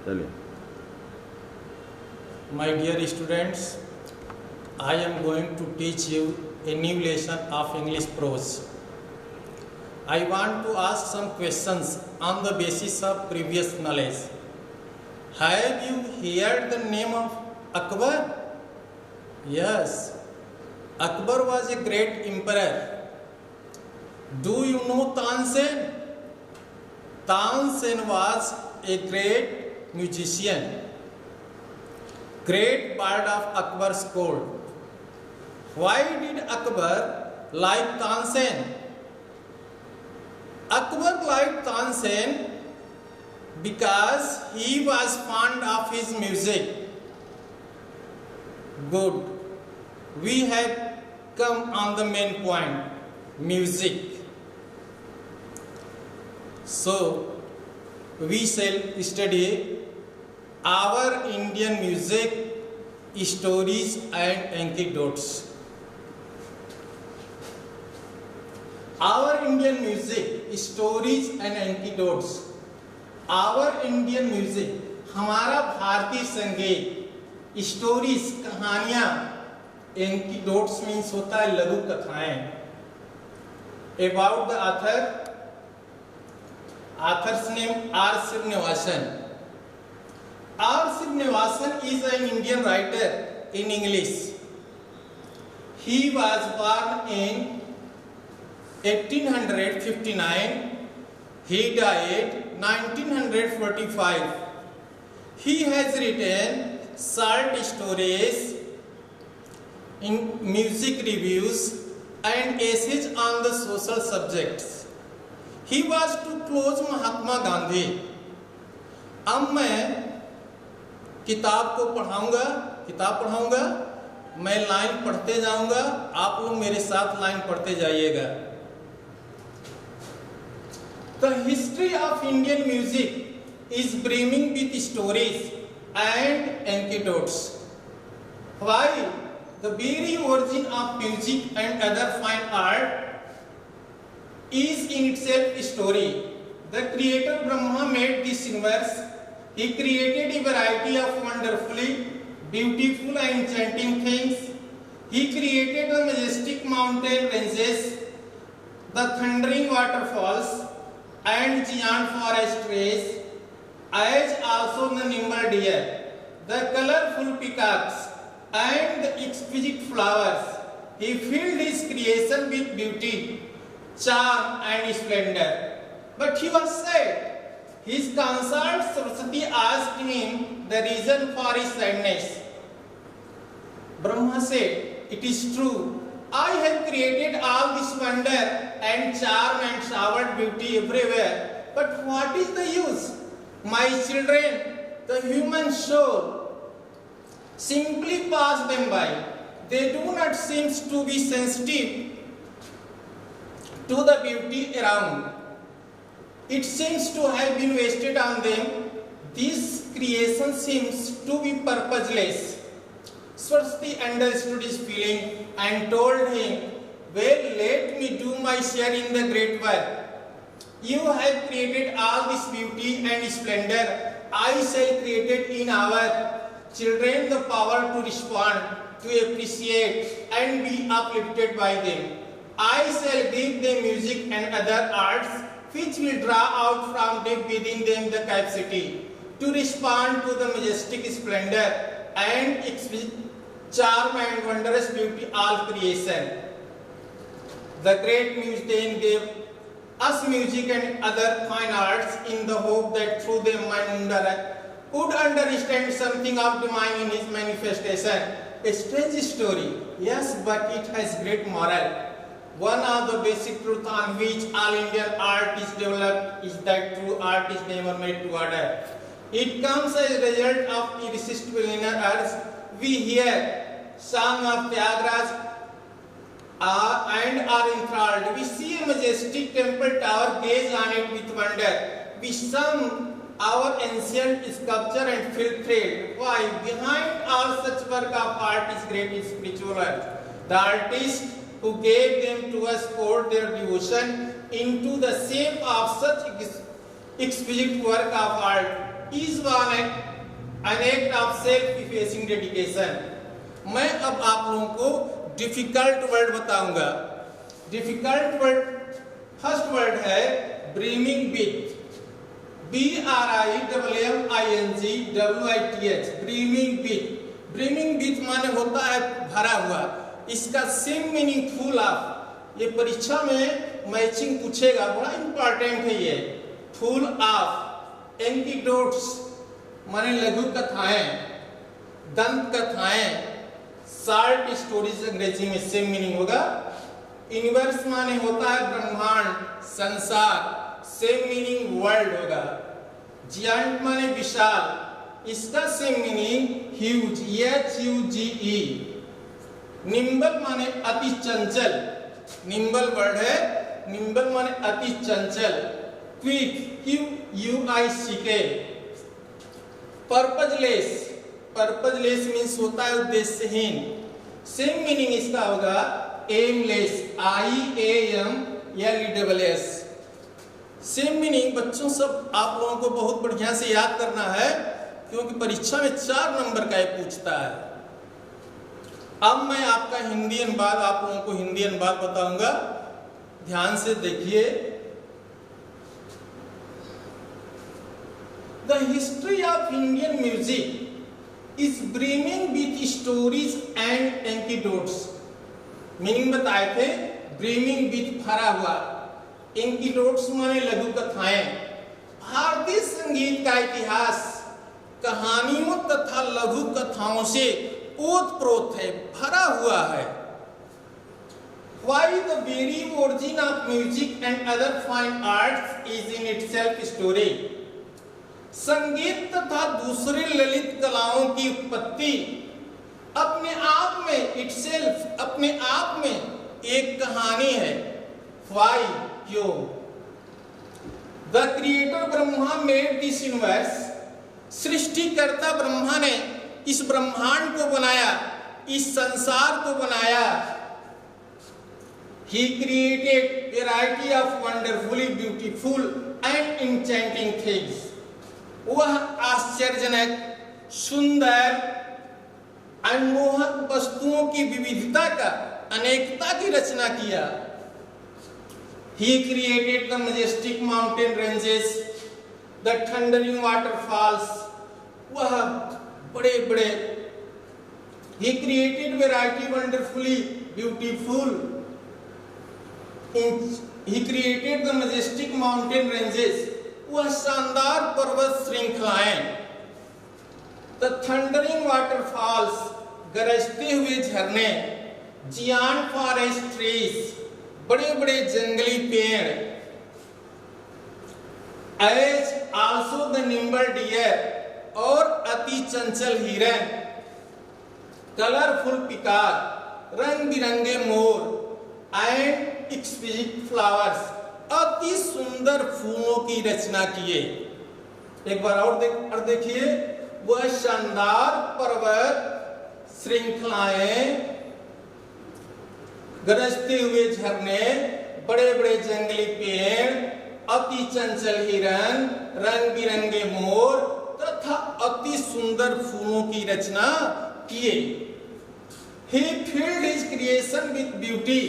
चलिए। My dear students, I am going to teach you a new lesson of English prose. I want to ask some questions on the basis of previous knowledge. Have you heard the name of Akbar? Yes, Akbar was a great emperor. Do you know Tansen? Tansen was a great musician, great part of Akbar's court. Why did Akbar like Tansen? Akbar liked Tansen because he was fond of his music. Good. We have come on the main point, music. So, we shall study our Indian music, stories and anecdotes. Our Indian music, stories and anecdotes. Our Indian music, हमारा भारतीय संगीत, stories कहानियां, antidotes means होता है लघु कथाएं. About the author's name R. Srinivasan. R. Srinivasan is an Indian writer in English. He was born in 1859. He died 1945. He has written short stories, in music reviews and essays on the social subjects. He was too close Mahatma Gandhi. अब मैं किताब पढ़ाऊंगा, मैं line पढ़ते जाऊंगा, आप लोग मेरे साथ लाइन पढ़ते जाइएगा. The history of Indian music is brimming with stories and anecdotes. Why? The very origin of music and other fine art is in itself a story. The creator Brahma made this universe. He created a variety of wonderfully beautiful and enchanting things. He created the majestic mountain ranges, the thundering waterfalls and giant forest trees, as also the nimble deer, the colorful peacocks and the exquisite flowers. He filled his creation with beauty, charm and splendor. But he was sad. His consort Saraswati asked him the reason for his sadness. Brahma said, "It is true. I have created all this wonder and charm and showered beauty everywhere. But what is the use? My children, the human soul, simply pass them by. They do not seem to be sensitive to the beauty around. It seems to have been wasted on them. This creation seems to be purposeless." Saraswati understood his feeling and told him, "Well, let me do my share in the great work. You have created all this beauty and splendor. I shall create in our children the power to respond, to appreciate and be uplifted by them. I shall give them music and other arts which will draw out from deep within them the capacity to respond to the majestic splendor and charm and wondrous beauty of creation." The great muse then gave us music and other fine arts in the hope that through them man could understand something of divine in his manifestation. A strange story, yes, but it has great moral. One of the basic truths on which all Indian art is developed is that true art is never made to order. It comes as a result of irresistible inner urge. We hear song of Tyagaraja and are enthralled. We see a majestic temple tower, gaze on it with wonder. We sum our ancient sculpture and feel thrilled. Why? Behind all such work of art is great spiritual work. The artist who gave them to us poured their devotion into the shape of such exquisite work of art. is one an act of self-effacing dedication. मैं अब आप लोगों को difficult word बताऊंगा। Difficult word, first word है ब्रीमिंग with, BRIMMINGWITH, ब्रीमिंग with. ब्रीमिंग with माने होता है भरा हुआ। इसका सेम मीनिंग फुल ऑफ। ये परीक्षा में मैचिंग पूछेगा, बड़ा इंपॉर्टेंट है ये। फुल ऑफ एंटीडोट्स माने लघु कथाएं, दंत कथाएं, शॉर्ट स्टोरीज अंग्रेजी में सेम मीनिंग होगा। यूनिवर्स माने होता है ब्रह्मांड, संसार, सेम मीनिंग वर्ल्ड होगा। जियांट माने विशाल, इसका same meaning huge, HUGE। Nimble माने अति चंचल, निम्बल वर्ड है, निम्बल माने अति चंचल। Quick, QUICK। Purposeless, purposeless means होता है उद्देश्यहीन। सेम मीनिंग इसका होगा एमलेस, IAMLESS। सेम मीनिंग बच्चों सब आप लोगों को बहुत बढ़िया से याद करना है, क्योंकि परीक्षा में 4 नंबर का ये पूछता है। अब मैं आपका हिंदी अनुवाद, आप लोगों को हिंदी अनुवाद बताऊंगा, ध्यान से देखिए। The history of Indian music is brimming with stories and antidotes. Meaning बताए थे, ब्रीमिंग विथ भरा हुआ, एंटीडोट्स माने लघु कथाएं। भारतीय संगीत का इतिहास कहानियों तथा लघु कथाओं से ओतप्रोत है, भरा हुआ है। Why the very origin of music and other fine arts is in itself story। संगीत तथा दूसरी ललित कलाओं की उत्पत्ति अपने आप में, itself, अपने आप में एक कहानी है। Why, क्यों? The creator Brahma made this universe। सृष्टिकर्ता ब्रह्मा ने इस ब्रह्मांड को बनाया, इस संसार को बनाया। He created variety of wonderfully beautiful and enchanting things। वह आश्चर्यजनक, सुंदर, अनमोहक वस्तुओं की विविधता का, अनेकता की रचना किया। He created the majestic mountain ranges, the thundering waterfalls। वह बड़े बड़े, He created variety wonderfully beautiful। He created the majestic mountain ranges। वह शानदार पर्वत श्रृंखलाएं, the thundering waterfalls, गरजते हुए झरने, giant forest trees, बड़े बड़े जंगली पेड़, as also the nimble deer, और अति चंचल हिरन, कलरफुल पिकार, रंग बिरंगे मोर, एंड एक्सक्विजिट फ्लावर्स, अति सुंदर फूलों की रचना किए। एक बार और देखिए, वह शानदार पर्वत श्रृंखलाएं, गरजते हुए झरने, बड़े बड़े जंगली पेड़, अति चंचल हिरन, रंग बिरंगे मोर तथा अति सुंदर फूलों की रचना किए। He filled his creation with beauty,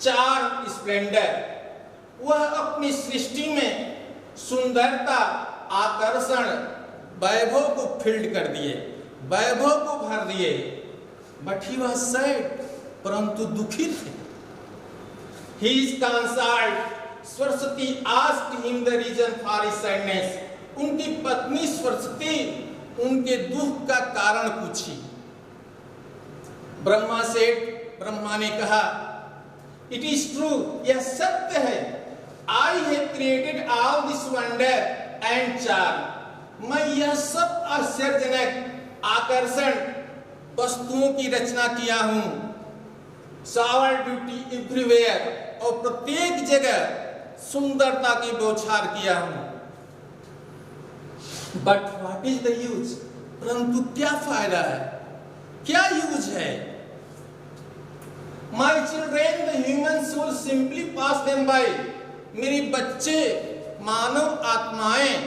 charm, splendor। वह अपनी सृष्टि में सुंदरता, आकर्षण, वैभव को फील्ड कर दिए, वैभव को भर दिए। But he was sad, परंतु दुखी थे। His consort Saraswati asked him the reason for his sadness। उनकी पत्नी सरस्वती उनके दुख का कारण पूछी। ब्रह्मा सेठ, ब्रह्मा ने कहा, इट इज ट्रू, यह सत्य है। I have created all this wonder and charm. मैं यह सब आश्चर्यजनक, आकर्षण वस्तुओं की रचना किया हूं। शावर ब्यूटी एवरीवेयर, और प्रत्येक जगह सुंदरता की बौछार किया हूं। But what is the use, परंतु क्या फायदा है, क्या यूज है? My children the human soul simply pass them by. मेरे बच्चे, मानव आत्माएं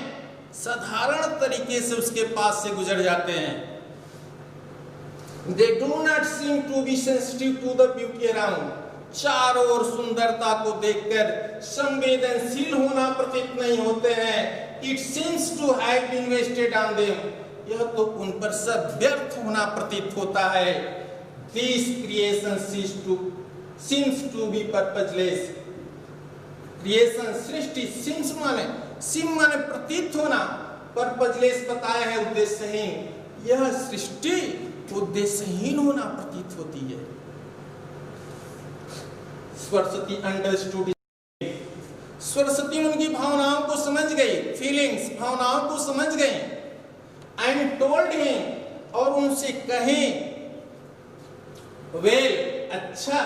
साधारण तरीके से उसके पास से गुजर जाते हैं। They do not seem to be sensitive to the beauty around. चारों ओर सुंदरता को देखकर संवेदनशील होना प्रतीत नहीं होते हैं। It seems to have been wasted on them. यह तो उन पर सब व्यर्थ होना प्रतीत होता है। This creation seems to be purposeless. Creation Srishti seems माने प्रतीत होना, purposeless बताया है उद्देश्यहीन। यह सृष्टि उद्देश्यहीन होना प्रतीत होती है। सरस्वती अंडरस्टूड, सरस्वती उनकी भावनाओं को समझ गई, फीलिंग्स भावनाओं को समझ गई। एंड टोल्ड हिम, और उनसे कहें, वेल अच्छा,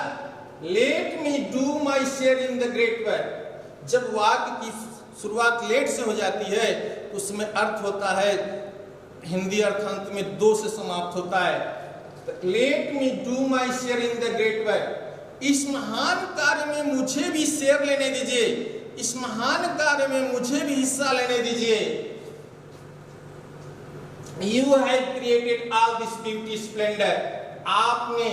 let me do my share in the great work. जब वाक्य की शुरुआत लेट से हो जाती है उसमें अर्थ होता है, हिंदी अर्थांत में दो से समाप्त होता है। Let me do my share in the great work, इस महान कार्य में मुझे भी शेयर लेने दीजिए, इस महान कार्य में मुझे भी हिस्सा लेने दीजिए। You have created all this beauty splendor, आपने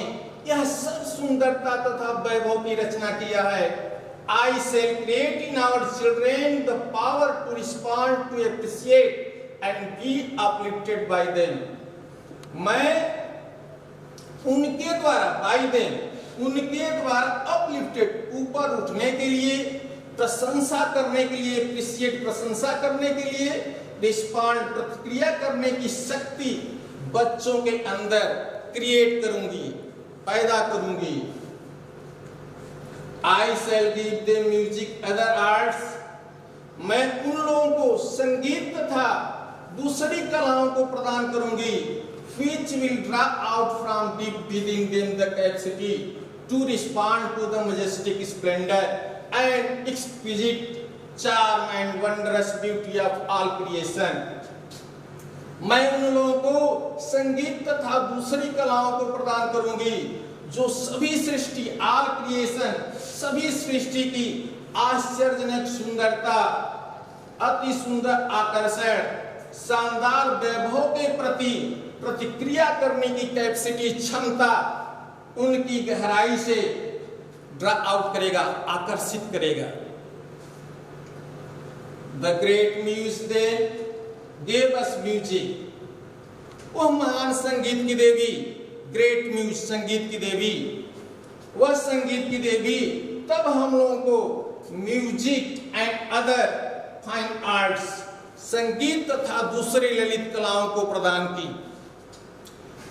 यह सब सुंदरता तथा वैभव की रचना किया है। I shall create in our children the power to respond, to appreciate and be uplifted by them. मैं उनके द्वारा by them, उनके द्वारा अपलिफ्टेड, ऊपर उठने के लिए, प्रशंसा करने के लिए, एप्रिशिएट प्रशंसा करने के लिए, रिस्पॉन्ड प्रतिक्रिया करने की शक्ति बच्चों के अंदर क्रिएट करूंगी, पैदा करूंगी। I shall give them music, other arts, मैं उन लोगों को संगीत तथा दूसरी कलाओं को प्रदान करूंगी। Which will draw out from deep within them the capacity to respond to the majestic splendor and exquisite charm and wondrous beauty of all creation. मैं उन लोगों को संगीत तथा दूसरी कलाओं को प्रदान करूंगी जो सभी सृष्टि, ऑल क्रिएशन, सभी सृष्टि की आश्चर्यजनक सुंदरता, अति सुंदर आकर्षण, शानदार वैभव के प्रति प्रतिक्रिया करने की कैपेसिटी, क्षमता उनकी गहराई से ड्रा आउट करेगा, आकर्षित करेगा। The great muse they gave us music, वह महान संगीत की देवी, ग्रेट म्यूज संगीत की देवी, वह संगीत की देवी तब हम लोगों को music and other fine arts, संगीत तथा दूसरी ललित कलाओं को प्रदान की।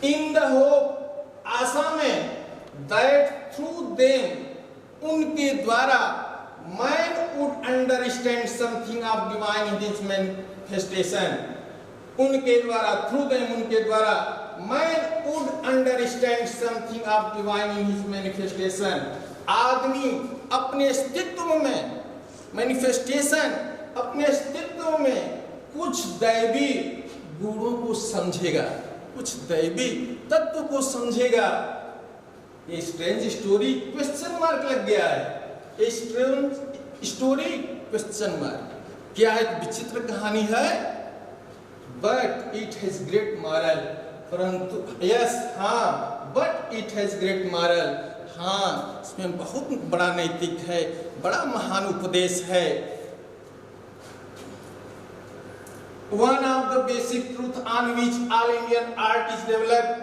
इन द होप, आशा में, दैट थ्रू देम, उनके द्वारा, man would understand something of divine in his manifestation, उनके द्वारा, थ्रू देम, उनके द्वारा, man would understand something of divine in his manifestation, आदमी अपने अस्तित्व में, मैनिफेस्टेशन, अपने अस्तित्व में कुछ दैवी गुणों को समझेगा, कुछ दैवी तत्व को समझेगा। ये स्ट्रेंज स्टोरी क्वेश्चन मार्क लग गया है। स्ट्रेंज स्टोरी क्वेश्चन मार्क, क्या एक विचित्र कहानी है, but it has great moral, परंतु यस, हाँ, but it has great moral, हाँ, इसमें बहुत बड़ा नैतिक है, बड़ा महान उपदेश है। One of the basic truth on which all Indian art is developed,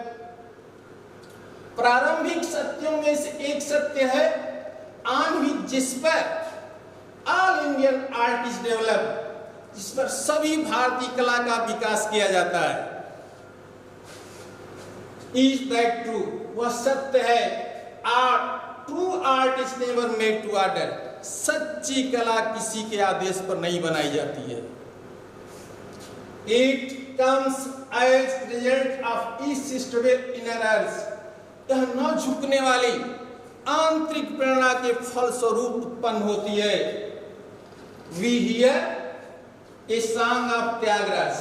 प्रारंभिक सत्यों में से एक सत्य है, on which, जिस पर all Indian art is developed, जिस पर सभी भारतीय कला का विकास किया जाता है। Is that true? वह सत्य है। Art, true art is never made to order, सच्ची कला किसी के आदेश पर नहीं बनाई जाती है। It comes as result of irresistible inner urge, यह न झुकने वाली आंतरिक प्रेरणा के फल स्वरूप उत्पन्न होती है। We hear a song of Tyagaraja,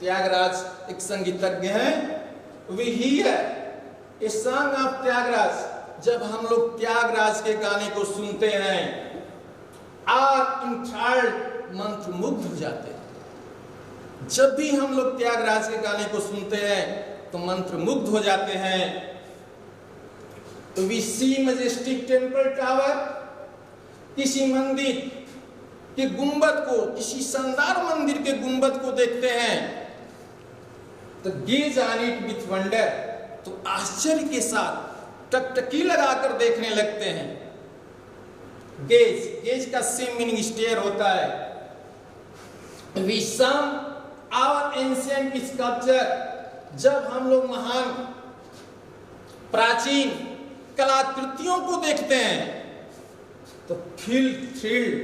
Tyagaraja एक संगीतज्ञ हैं। We hear a song of Tyagaraja, जब हम लोग त्यागराज के गाने को सुनते हैं, are enthralled, मंत्रमुग्ध हो जाते हैं। जब भी हम लोग त्यागराज के गाने को सुनते हैं तो मंत्र मुग्ध हो जाते हैं। तो we see majestic temple tower, किसी मंदिर के गुंबद को, किसी शानदार मंदिर के गुंबद को देखते हैं तो gauge on it with wonder, तो आश्चर्य के साथ टकटकी लगाकर देखने लगते हैं। गेज का सेम मीनिंग स्टेयर होता है। We some our ancient sculpture, जब हम लोग महान प्राचीन कलाकृतियों को देखते हैं तो फील थ्रिल्ड,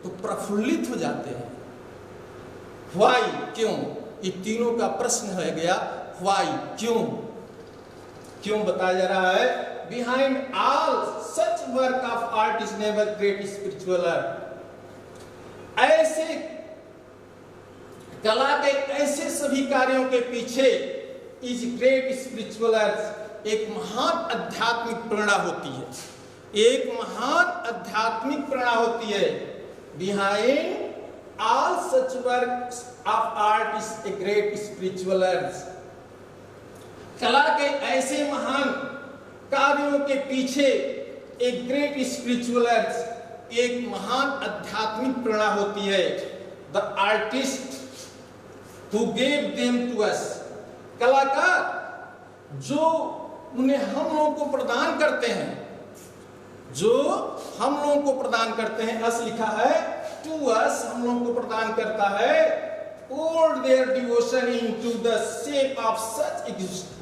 तो प्रफुल्लित हो जाते हैं। व्हाई, क्यों, ये तीनों का प्रश्न है गया। व्हाई, क्यों, क्यों बताया जा रहा है। Behind all such work of art is never great spiritual art, ऐसे कला के ऐसे सभी कार्यों के पीछे इज ग्रेट स्पिरिचुअल आर्ट, एक महान आध्यात्मिक प्रेरणा होती है, एक महान आध्यात्मिक प्रेरणा होती है। Behind all such work of art is a great spiritual art, कला के ऐसे महान कार्यों के पीछे एक ग्रेट स्पिरिचुअल आर्ट, एक महान आध्यात्मिक प्रेरणा होती है। The artist who gave them to us, कलाकार जो उन्हें हम लोगों को प्रदान करते हैं, जो हम लोगों को प्रदान करते हैं, अस लिखा है, टू अस, हम लोगों को प्रदान करता है, poured their devotion into the shape of such a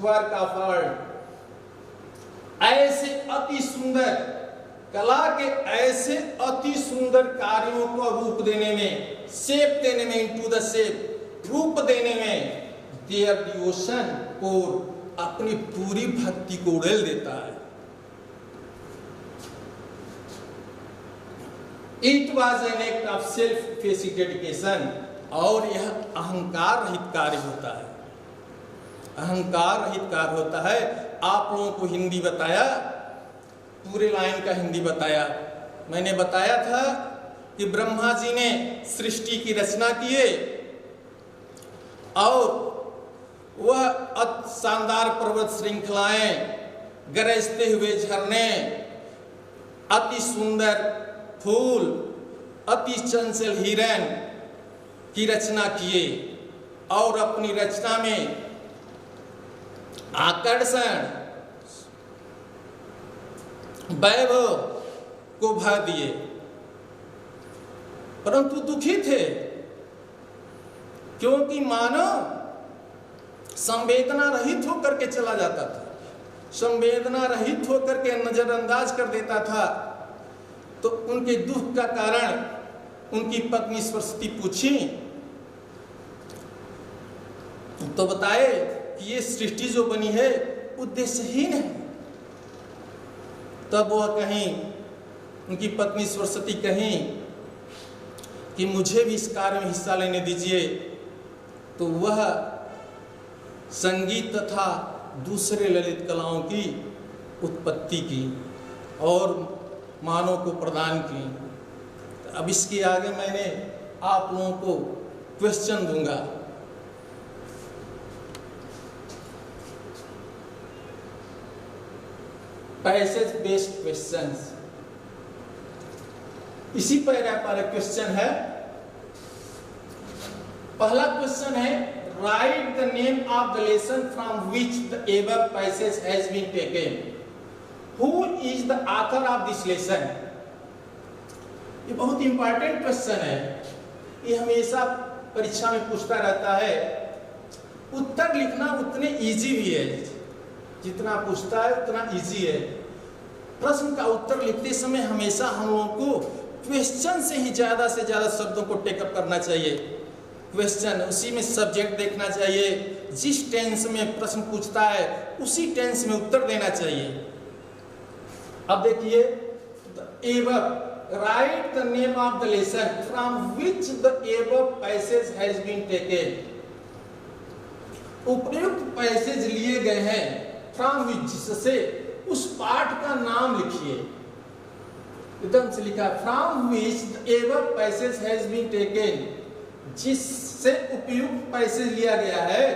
work of art, ऐसे अति सुंदर कला के ऐसे अति सुंदर कार्यों को रूप देने में, शेप देने में, into the shape, रूप देने में, their devotion को अपनी पूरी भक्ति को उड़ेल देता है। It was an act of self-effacing dedication, और यह अहंकार रहित कार्य होता है, अहंकार रहित कार्य होता है। आप लोगों को हिंदी बताया, पूरे लाइन का हिंदी बताया। मैंने बताया था कि ब्रह्मा जी ने सृष्टि की रचना किए और वह शानदार पर्वत श्रृंखलाएं, गरजते हुए झरने, अति सुंदर फूल, अति चंचल हिरण की रचना किए और अपनी रचना में आकर्षण, वैभव को भर दिए, परंतु दुखी थे क्योंकि मानव संवेदना रहित होकर के चला जाता था, संवेदना रहित होकर के नजरअंदाज कर देता था। तो उनके दुख का कारण उनकी पत्नी सरस्वती पूछी तो बताए कि ये सृष्टि जो बनी है उद्देश्यहीन है। तब वह कहीं, उनकी पत्नी सरस्वती कहीं कि मुझे भी इस कार्य में हिस्सा लेने दीजिए। तो वह संगीत तथा दूसरे ललित कलाओं की उत्पत्ति की और मानव को प्रदान की। अब इसके आगे मैंने आप लोगों को क्वेश्चन दूंगा। Passage based questions. इसी पैराग्राफ पर क्वेश्चन है। पहला क्वेश्चन है, right the name of the lesson from which the above passage has been taken. Who is the author of this lesson. ये बहुत इंपॉर्टेंट क्वेश्चन है, ये हमेशा परीक्षा में पूछता रहता है। उत्तर लिखना उतने इजी भी है, जितना पूछता है उतना इजी है। प्रश्न का उत्तर लिखते समय हमेशा हम लोगों को क्वेश्चन से ही ज्यादा शब्दों को टेकअप करना चाहिए। क्वेश्चन, उसी में सब्जेक्ट देखना चाहिए, जिस टेंस में प्रश्न पूछता है उसी टेंस में उत्तर देना चाहिए। अब देखिए, right the name of the lesson from which the above passage has been taken. उपर्युक्त पैसेज लिए गए हैं, फ्रॉम विच, जिससे उस पाठ का नाम लिखिए। एकदम से लिखा, from which the above passage has been taken, जिस से उपयुक्त पैसेज लिया गया है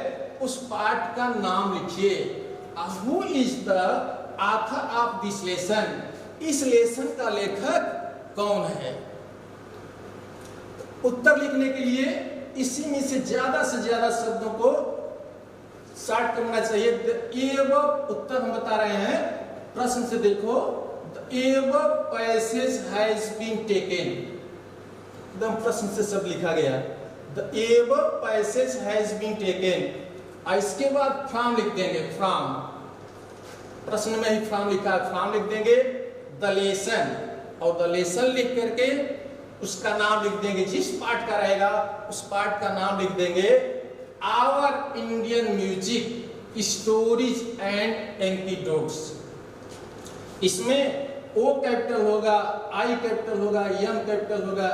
उस पाठ का नाम लिखिए। Who is the author of this lesson, इस लेसन का लेखक कौन है? उत्तर लिखने के लिए इसी में से ज्यादा शब्दों को शॉर्ट करना चाहिए। एवं उत्तर हम बता रहे हैं, प्रश्न से देखो, द एवं पैसेज हैज बीन टेकन, एकदम प्रश्न से सब लिखा गया। द एवं पैसेज हैज बीन टेकन, इसके बाद फ्रॉम लिख देंगे, फ्रॉम, प्रश्न में ही फ्रॉम लिखा है, फ्रॉम लिख देंगे द लेसन, और द लेसन लिख करके उसका नाम लिख देंगे, जिस पार्ट का रहेगा उस पार्ट का नाम लिख देंगे our Indian music stories and antidotes. इसमें ओ कैपिटल होगा, आई कैपिटल होगा, एम कैपिटल होगा,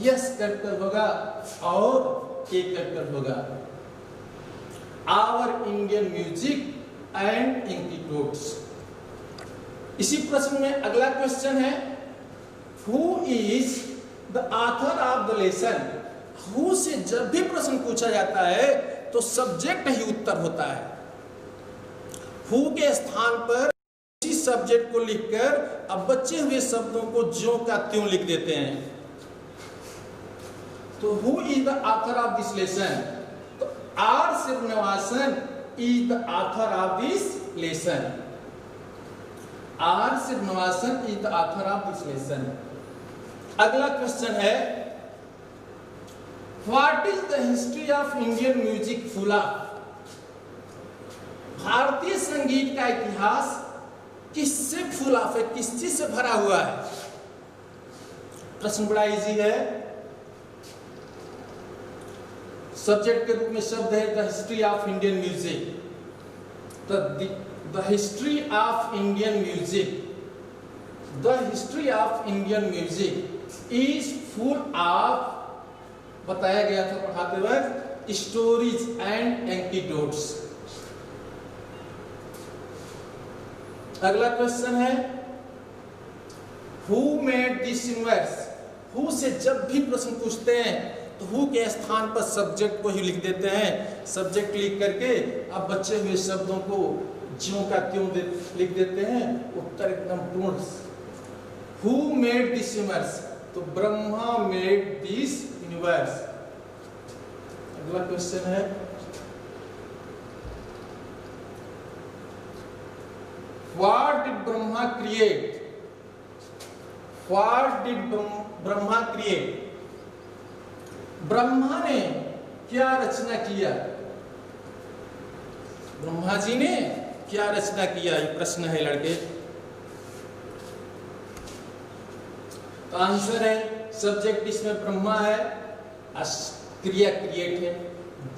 एस कैपिटल होगा और ए कैपिटल होगा। Our Indian music and antidotes. इसी प्रश्न में अगला क्वेश्चन है, who is the author of the lesson. हु से जब भी प्रश्न पूछा जाता है तो सब्जेक्ट ही उत्तर होता है। हु के स्थान पर इसी सब्जेक्ट को लिखकर अब बचे हुए शब्दों को ज्यों का त्यों लिख देते हैं। तो who is the author of this lesson, तो R Srinivasan is the author of this lesson. R Srinivasan is the author of this lesson. अगला क्वेश्चन है, what is the history of Indian music फुला। भारतीय संगीत का इतिहास किससे फुला है, किस चीज से भरा हुआ है? प्रश्न बड़ा इजी है। सब्जेक्ट के रूप में शब्द है the history of Indian music. The history of Indian music, the history of Indian music is full of, बताया गया था पढ़ाते वक्त, स्टोरीज एंड एंटीडोट्स। अगला क्वेश्चन है, who made this universe. Who से जब भी प्रश्न पूछते हैं तो हु के स्थान पर सब्जेक्ट को ही लिख देते हैं। सब्जेक्ट लिख करके अब बचे हुए शब्दों को ज्यों का त्यों लिख देते हैं, उत्तर एकदम पूर्ण। हु मेड दिस यूनिवर्स, तो ब्रह्मा मेड दिस यूनिवर्स। अगला क्वेश्चन है, what did Brahma create. What did Brahma create, Brahma ने क्या रचना किया। ब्रह्मा जी ने क्या रचना किया, ये प्रश्न है लड़के। तो आंसर है, सब्जेक्ट इसमें ब्रह्मा है, क्रिया क्रिएट है।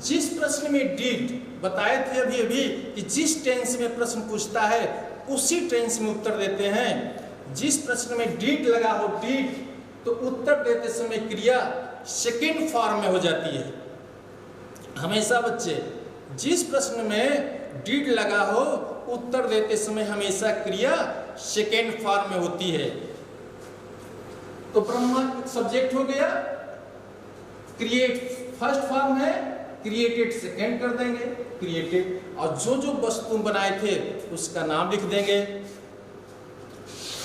जिस प्रश्न में डिड बताए थे अभी अभी कि जिस टेंस में प्रश्न पूछता है उसी टेंस में उत्तर देते हैं। जिस प्रश्न में डिड लगा हो, डिड, तो उत्तर देते समय क्रिया सेकेंड फॉर्म में हो जाती है। हमेशा बच्चे, जिस प्रश्न में डिड लगा हो उत्तर देते समय हमेशा क्रिया सेकेंड फॉर्म में होती है। तो ब्रह्मा सब्जेक्ट हो गया, क्रिएट फर्स्ट फॉर्म है, क्रिएटेड सेकेंड कर देंगे, क्रिएटेड, और जो जो वस्तु बनाए थे उसका नाम लिख देंगे।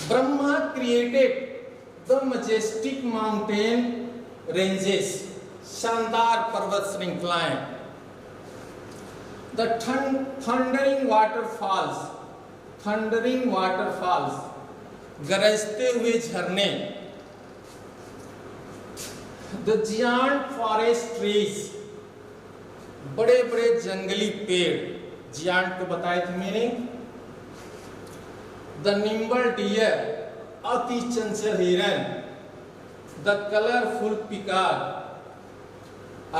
Brahma created the majestic mountain ranges, शानदार पर्वत श्रृंखलाएं, the thundering waterfalls, thundering waterfalls, गरजते हुए झरने, द जियांट फॉरेस्ट ट्रीज, बड़े बड़े जंगली पेड़, जियांट को बताए थे मीनिंग, द निम्बल डियर, अति चंचल हिरन, द कलरफुल पिकार,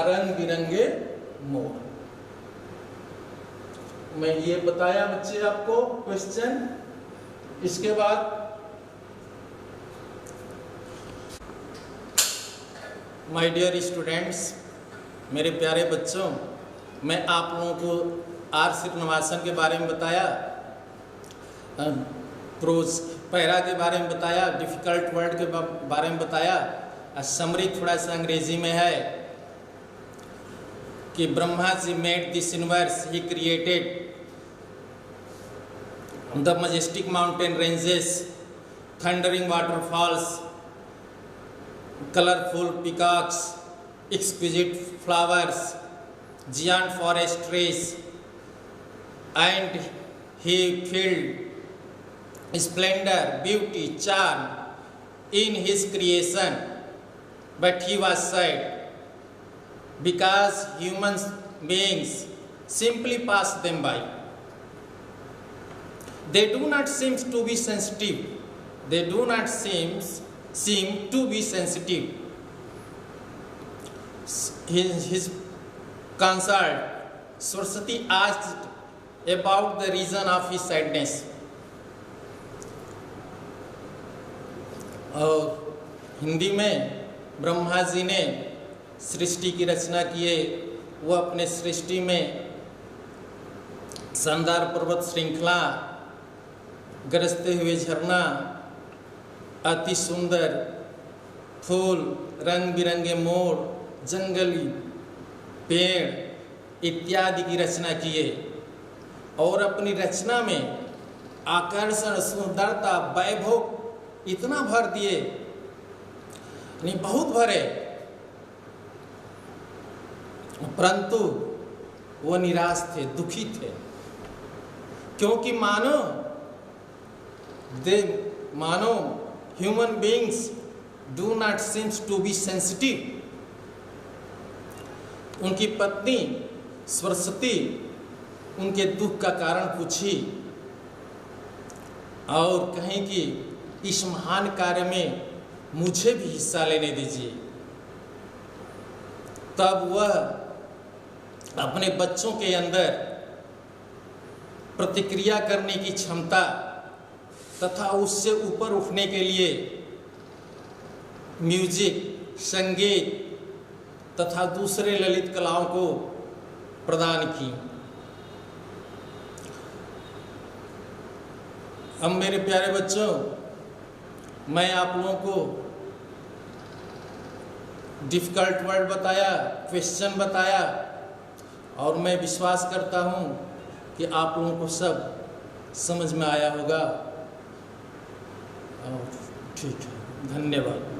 रंग बिरंगे मोर। मैं ये बताया बच्चे आपको क्वेश्चन। इसके बाद माय डियर स्टूडेंट्स, मेरे प्यारे बच्चों, मैं आप लोगों को आर श्रीनिवासन के बारे में बताया, प्रोज पैरा के बारे में बताया, डिफिकल्ट वर्ड के बारे में बताया, समरी थोड़ा सा अंग्रेजी में है। कि Brahma ji made this universe, he created the majestic mountain ranges, thundering waterfalls, colorful peacocks, exquisite flowers, giant forest trees, and he filled splendor, beauty, charm in his creation. But he was sad because human beings simply pass them by. They do not seem to be sensitive. They do not seem to be sensitive. In his consult, Saraswati asked about the reason of his sadness. और हिंदी में ब्रह्मा जी ने सृष्टि की रचना किए। वो अपने सृष्टि में शानदार पर्वत श्रृंखला, गरजते हुए झरना, अति सुंदर फूल, रंग बिरंगे मोर, जंगली पेड़ इत्यादि की रचना किए और अपनी रचना में आकर्षण, सुंदरता, वैभव इतना भर दिए, नहीं बहुत भरे, परंतु वो निराश थे, दुखी थे, क्योंकि मानो human beings do not seems to be sensitive. उनकी पत्नी सरस्वती उनके दुख का कारण पूछी और कहें कि इस महान कार्य में मुझे भी हिस्सा लेने दीजिए। तब वह अपने बच्चों के अंदर प्रतिक्रिया करने की क्षमता तथा उससे ऊपर उठने के लिए म्यूजिक, संगीत तथा दूसरे ललित कलाओं को प्रदान की। अब मेरे प्यारे बच्चों, मैं आप लोगों को डिफ़िकल्ट वर्ड बताया, क्वेश्चन बताया और मैं विश्वास करता हूँ कि आप लोगों को सब समझ में आया होगा। और ठीक है, धन्यवाद।